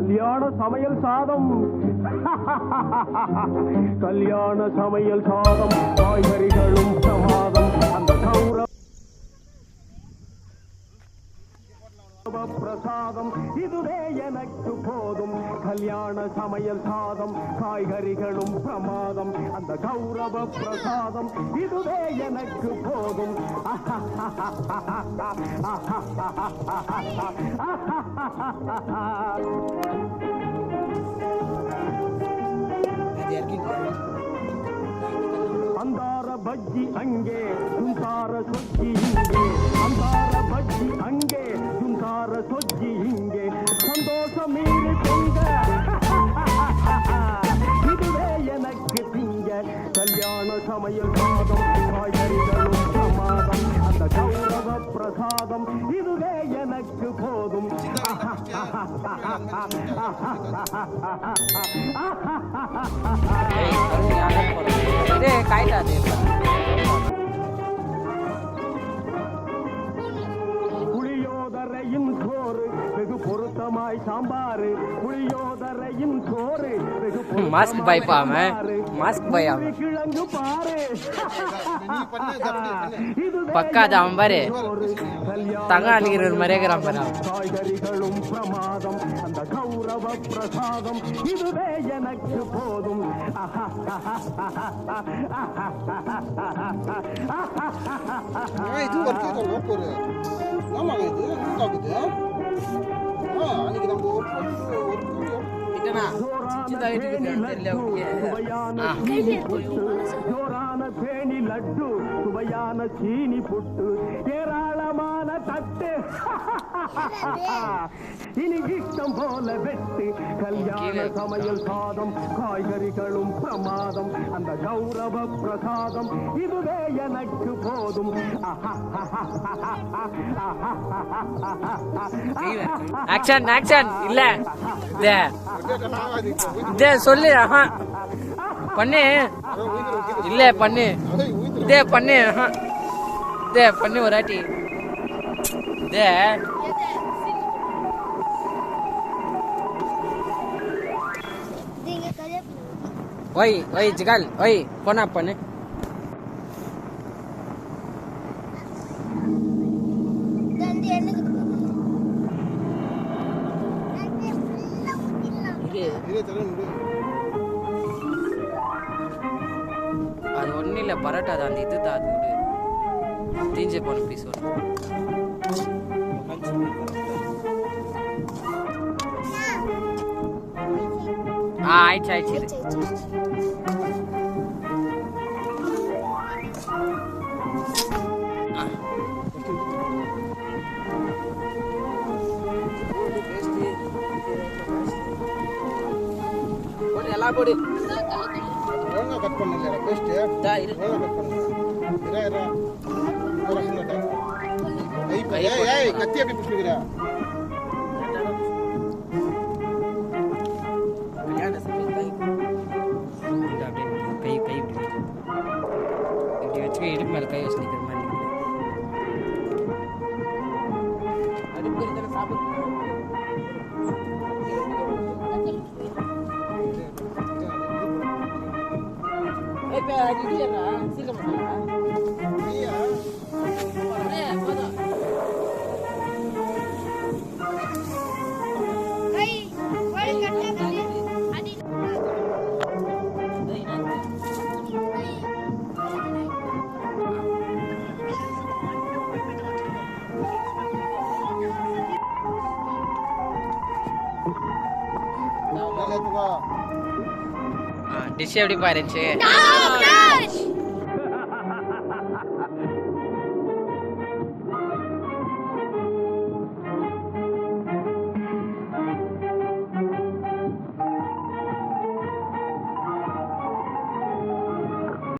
கல்யாண சமையல் சாதம் கல்யாண சமையல் சாதம் காய்கறிகளும் பிரமாதம் அந்த கௌரவ பிரசாதம் இதுவே எனக்கு போதும் கல்யாண சமையல் சாதம் காய்கறிகளும் பிரமாதம் அந்த கௌரவ பிரசாதம் இதுவே எனக்கு போதும் அந்தார பஜ்ஜி அங்கே சுந்தார சொஜ்ஜி இங்கே அந்தார பஜ்ஜி அங்கே சுந்தார சொஜ்ஜி இங்கே சந்தோஷம் மீறி பொங்க இதுவே எனக்கு திங்க கல்யாண சமையல் சாதம் காய்கறிகளும் பிரமாதம் அந்த கௌரவ பிரசாதம் இதுவே எனக்கு போதும் புளியோதரையும் சோறு வெகு பொருத்தமாய் சாம்பாரு புளியோதரையும் சோறு வெகு மாஸ்க் பாய் பாம மாஸ்க் பாய் ஆமா கிழங்கு பாரு பக்காத அவன் பாரு தங்க அடிக்கிற மாதிரியே இருக்கிறான் பாரு காய்கறிகளும் பிரமாதம் அந்த கௌரவ பிரசாதம் இதுவே எனக்கு போதும் இது வரைக்கும் ஒரு ஆமாங்க இது ஆகுது அன்னைக்கு நம்ம ஜோரான பேணி லட்டு சுவையான சீனி புட்டு ஏராளமான தட்டு இனி இஷ்டம் போல வெட்டு கல்யாண சமையல் சாதம் காய்கறிகளும் பிரமாதம் அந்த கௌரவ பிரசாதம் இதுவே எனக்கு போதும் ஆக்ஷன் ஆக்ஷன் இல்ல இதே சொல்லு பண்ணு இல்ல பண்ணு இதே பண்ணு இதே பண்ணு ஒரு ஆட்டி இதே ओए ओए जगल ओए फोन आप பண்ணு தந்தி எனக்கு இதே தரேன் அது ஒண்ணு இல்ல பரோட்டா தான் அந்த இது தான் அது தீஞ்சே போன பீஸ் ஒன்று ஆயிடுச்சு ஆயிடுச்சு எல்லாம் போடு ஒழுங்கா கட் பண்ணல பேஸ்ட் தா இரு ஒழுங்கா கட் பண்ணு இரா ஏய் கத்தி அப்படி புடிச்சுக்கிறா இப்படி வச்சு இடுப்பு மேல கை வச்சு நிக்கிற மாதிரி டிஷ் எப்படி பாருச்சு